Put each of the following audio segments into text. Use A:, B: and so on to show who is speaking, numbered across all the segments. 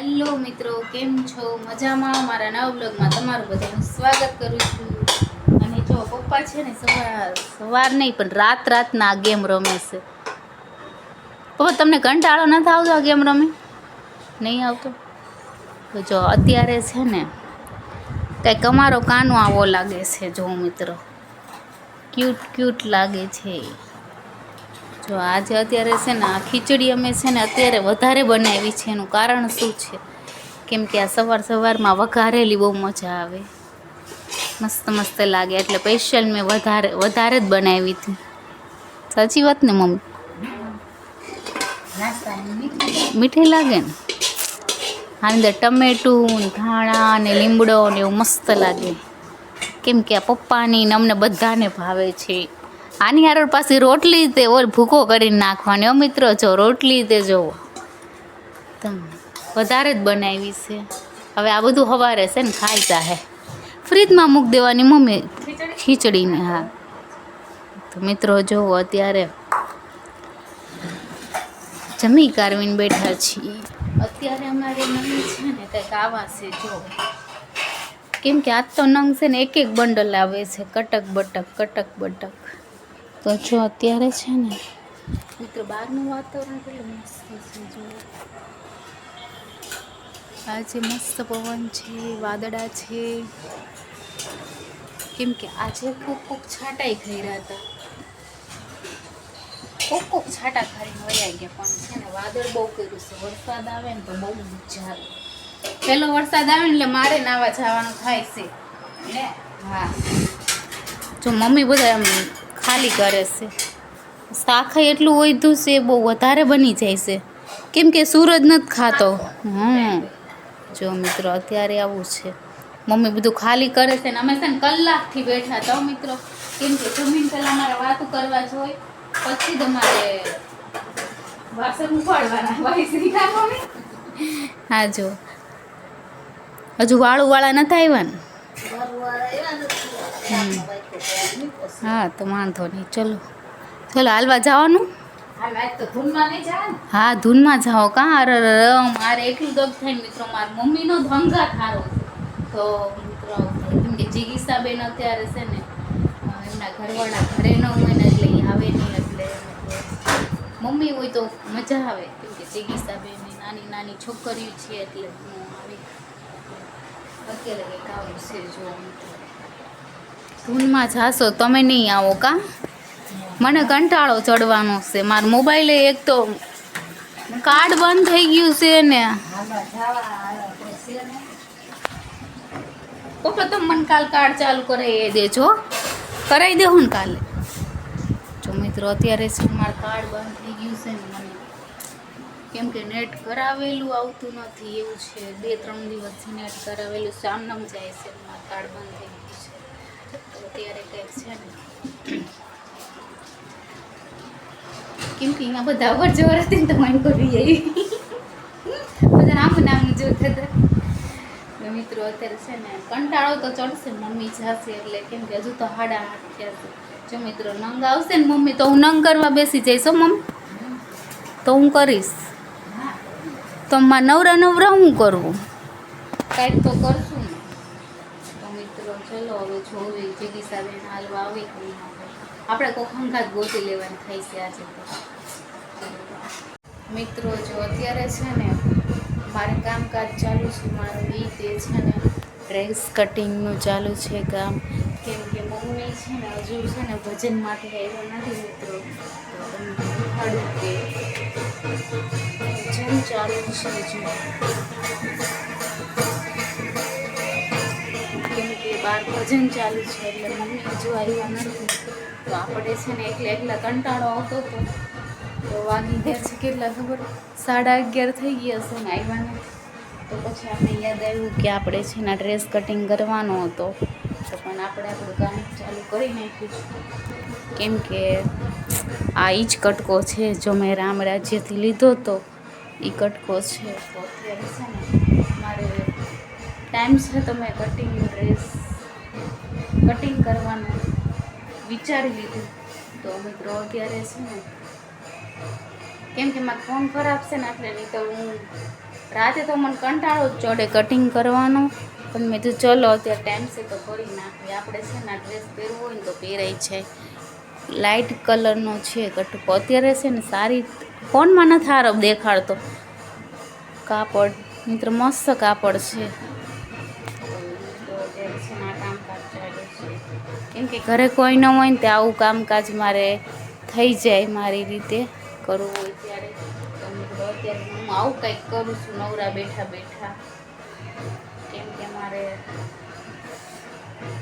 A: Hello મિત્રો, કેમ છો? મજામાં? મારા નવા બ્લોગમાં તમારું બધાનું સ્વાગત કરું છું. અને જો પપ્પા છે ને સવાર નહીં પણ રાતના ગેમ રમે છે. પપ્પા તમને કંટાળો નથી આવતો આ ગેમ રમે? નહીં આવતો? તો જો અત્યારે છે ને કંઈક અમારો કાનો આવો લાગે છે. જો મિત્રો ક્યુટ લાગે છે. જો આજે અત્યારે છે ને આ ખીચડી અમે છે ને અત્યારે વધારે બનાવી છે. એનું કારણ શું છે? કેમ કે આ સવારમાં વઘારેલી બહુ મજા આવે, મસ્ત લાગે, એટલે સ્પેશિયલ મેં વધારે જ બનાવી હતી. સાચી વાત ને મમ્મી? મીઠી લાગે ને? આની અંદર ટમેટું, ધાણા ને લીમડો ને એવું મસ્ત લાગે. કેમ કે આ પપ્પાની ને અમને બધાને ભાવે છે. આની હાર પાછી રોટલી તે ભૂકો કરીને નાખવાની. હો મિત્રો, જો રોટલી તે જોવો તમે વધારે જ બનાવી છે. હવે આ બધું સવારે છે ને ખાઈ જાહે. ફ્રીજમાં મૂકી દેવાની મમ્મી ખીચડીને. હા તો મિત્રો જોવો અત્યારે જમી કારવીને બેઠા છીએ. અત્યારે અમારે નંગ છે ને કંઈક આવા છે. જો કેમ કે આજ તો નંગ છે ને એક બંડલ આવે છે, કટક બટક. તો જો અત્યારે છે ને મિત્રો બહારનું વાતાવરણ કેટલું મસ્ત છે. જો આજે મસ્ત પવન છે, વાદળા છે. કેમ કે આજે કોક છાંટાઈ ખર્યા હતા. કોક છાંટા ખાઈને વયા ગયા. પણ છે ને વાદળ બહુ કર્યું છે. વરસાદ આવે ને તો બહુ મજા આવે. પેલો વરસાદ આવે ને એટલે મારે નાવા જવાનું થાય છે ને. હા જો મમ્મી બધા એમ ખાલી કરે છે. શાખા એટલું વધ્યું છે, બહુ વધારે બની જાય છે. કેમ કે સૂરજ નથી ખાતો. જો મિત્રો અત્યારે આવું છે. મમ્મી બધું ખાલી કરે છે ને અમે છે ને કલાકથી બેઠા હતા મિત્રો. કેમ કે જમીન પહેલાં અમારે વાતું કરવા જોઈએ, પછી તમારે વાસણ ઉપાડવાના. હા જો હજુ વાળા નથી આવ્યા ને? હા તો વાંધો નહીં. ચલો હાલવા જવાનું. હા ધૂનમાં જાઓ. કાં મારે એટલું દગ થાય ને મિત્રો, મારા મમ્મીનો ધંધા થારો છે. તો મિત્રો કેમ કે જીગીસાબેન અત્યારે છે ને એમના ઘરવાળા ઘરે ન હોય ને એટલે આવે નહીં. એટલે મમ્મી હોય તો મજા આવે. કેમ કે જીગીસાબેન નાની છોકરીઓ છે એટલે હું આવી અત્યારે કંઈક આવું છે. જો ધૂનમાં જાશો તમે નહીં આવો કાં? મને કંટાળો ચડવાનો છે. મારો મોબાઈલ એક તો કાર્ડ બંધ થઈ ગયું છે ને. પપ્પા તમે મને કાલ કાર્ડ ચાલુ કરાવી દેજો. કરાવી દેવું ને કાલે? જો મિત્રો અત્યારે છે મારું કાર્ડ બંધ થઈ ગયું છે ને. મને કેમ કે નેટ કરાવેલું આવતું નથી એવું છે. 2-3 દિવસથી નેટ કરાવેલું છે, આમ જાય છે. મારું કાર્ડ બંધ થઈ ગયું છે. તો અત્યારે કંઈક છે ને કેમ કે અહીંયા બધા અવર જવર હતી ને તો માઇન્ડ કરી આવી બધા નામ જોતા હતા. મિત્રો અત્યારે છે ને કંટાળો તો ચડશે. મમ્મી જશે એટલે કેમ કે હજુ તો 8:30 થયા છે. જો મિત્રો નંગ આવશે ને મમ્મી તો હું નંગ કરવા બેસી જઈશ. મમ્મી તો હું કરીશ. તો માં નવરા હું કરવું? કાંઈક તો કરશું ને. તો મિત્રો ચલો હવે જોવી જીગીસાબેન હાલવા આવી કે આપણે કોઈ ખંઘાત ગોતી લેવાની થાય છે આજે. મિત્રો જો અત્યારે છે ને મારે કામકાજ ચાલુ છે. મારું તે છે ને ડ્રેસ કટિંગનું ચાલુ છે કામ. કેમ કે મમ્મી છે ને હજુ છે ને ભજન માટે આવ્યો નથી મિત્રો. તો તમને દેખાડું કે ભજન ચાલુ છે. કેમ કે બહાર ભજન ચાલુ છે એટલે મમ્મી હજુ આવ્યા નથી. તો આપણે છે ને એકલા કંટાળો આવતો હતો. તો વાગી ગયા છે કેટલા ખબર? 11:30 થઈ ગયા છે ને આવ્યા નથી. તો પછી આપણે યાદ આવ્યું કે આપણે છે ને ડ્રેસ કટિંગ કરવાનો હતો. તો પણ આપણે આપણું કામ ચાલુ કરી નાખ્યું છે. કેમ કે આ જ કટકો છે જો મેં રામ રાજ્યથી લીધો હતો એ કટકો છે. તો અત્યારે છે ને મારે ટાઈમ છે તો મેં ડ્રેસ કટિંગ કરવાનું વિચારી લીધું. તો મિત્રો અત્યારે છે ને કેમ કે મારો ફોન ખરાબ છે ને એટલે નહીં તો હું રાતે તો મને કંટાળો જ ચડે કટિંગ કરવાનો, પણ મેં તો ચલો અત્યારે ટાઈમ છે તો કરી નાખીએ. આપણે છે ને ડ્રેસ પહેરવો હોય ને તો પહેરાય છે. લાઇટ કલરનો છે કટકો. અત્યારે છે ને સારી ફોનમાં નથી સારો દેખાડતો કાપડ, મિત્ર મસ્ત કાપડ છે. તો અત્યારે છે ને આ કામકાજ ચાલે છે, કેમ કે ઘરે કોઈ ન હોય ને તે આવું કામકાજ મારે થઈ જાય મારી રીતે કરવું હોય ત્યારે. તો મિત્રો અત્યારે હું આવું કંઈક કરું છું નવરા બેઠા બેઠા, કેમ કે મારે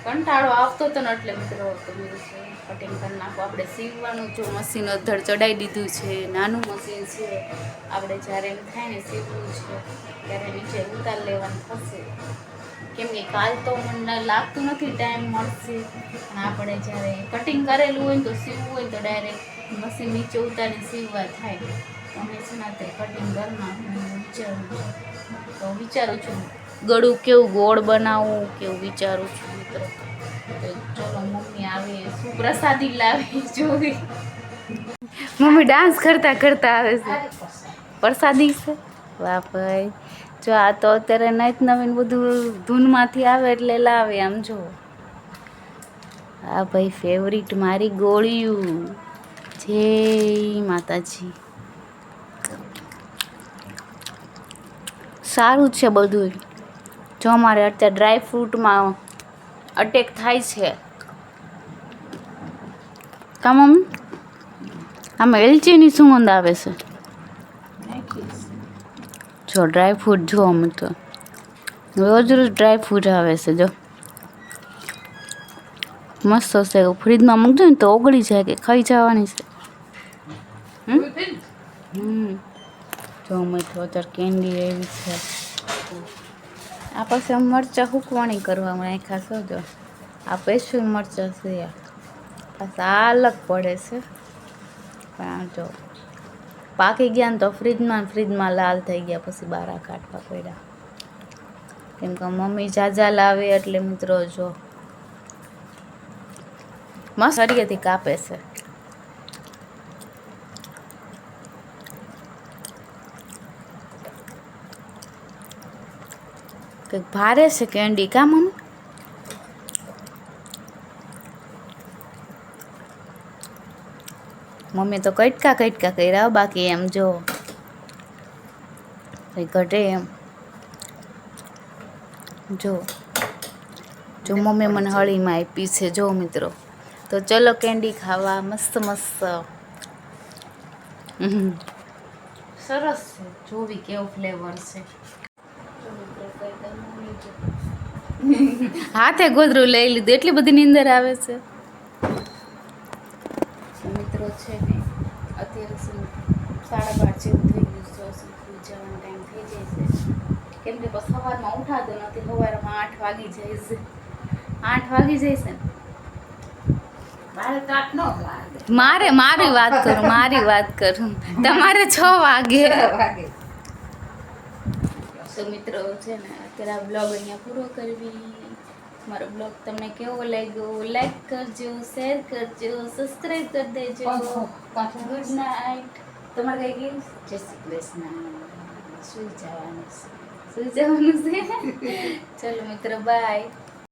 A: કંટાળો આવતો હતો ને એટલે મિત્રો કટિંગ કરી નાખો. આપણે સીવવાનું જો મશીન અધડ ચડાવી દીધું છે, નાનું મશીન છે. આપણે જ્યારે એમ થાય ને સીવવું છે ત્યારે નીચે ઉતાર લેવાનું થશે, કેમ કે કાલ તો મને લાગતું નથી ટાઈમ મળશે. પણ આપણે જ્યારે કટિંગ કરેલું હોય ને તો સીવવું હોય તો ડાયરેક્ટ મશીન નીચે ઉતારીને સીવવા થાય. તમે છે ને તે કટિંગ કરી નાખું વિચારું છું ગળું કેવું ગોળ બનાવવું કેવું વિચારું છું મિત્રો. તો ચલો મમ્મી આવે શું પ્રસાદી લાવી જોવી. મમ્મી ડાન્સ કરતા કરતા આવે છે, પ્રસાદી છે. વાહ ભાઈ, જો આ તો અત્યારે નાઈટ નવીન બધું ધૂનમાંથી આવે એટલે લાવે. આમ જો હા ભાઈ, ફેવરિટ મારી ગોળિયું. જય માતાજી. સારું છે બધું. જો અમારે અત્યારે ડ્રાય ફ્રૂટમાં અટેક થાય છે. કા મમ્મી આમાં એલચીની સુગંધ આવે છે. જો ડ્રાય ફ્રૂટ જો અમે તો રોજ રોજ ડ્રાય ફ્રૂટ આવે છે. જો મસ્ત હશે. ફ્રીજમાં મૂકજો ને તો ઓગળી જાય કે ખાઈ જવાની છે. જો મીઠો અત્યારે કેન્ડી એવી છે. આ પાસે મરચાં હુકવાણી કરવામાં નાખ્યા છો. જો આ પેસ્ટલ મરચાં છે. પાછા આ અલગ પડે છે, પણ જો પાકી ગયા ને તો ફ્રીજમાં લાલ થઈ ગયા, પછી બહાર કાઢવા પડ્યા. કેમ કે મમ્મી જાજા લાવે એટલે મિત્રો જો મસ્ત હરિયેથી કાપે છે. કંઈક ભારે છે કેન્ડી. કા મમ્મી મમ્મી તો કટકા કર્યા, બાકી એમ જો કંઈ ઘટે એમ. જો મમ્મી મને હળીમાં આપી છે જો મિત્રો. તો ચલો કેન્ડી ખાવા. મસ્ત મસ્ત સરસ છે. જોવી કેવો ફ્લેવર છે. હાથે ગોદરું લઈ લીધું, એટલી બધી નીંદર આવે છે મિત્રો. છે ને અત્યારે 12:30 જેવું થઈ ગયું છે. સુઈ જવાનો ટાઈમ થઈ જાય છે, કેમ કે બસ સવારમાં ઉઠાતો નથી. સવારમાં 8 વાગી જાય છે. 8 વાગી જાય છે ને મારી વાત કરું તમારે 6 વાગે. તો મિત્રો છે ને અત્યારે આ બ્લોગ અહીંયા પૂરો કરવી. મારો બ્લોગ તમને કેવો લાગ્યો લાઈક કરજો, શેર કરજો, સબસ્ક્રાઈબ કરી દેજો. Good night. તમારે કઈ ગયું? જય શ્રી કૃષ્ણ. સુઈ જવાનું છે. ચલો મિત્રો બાય.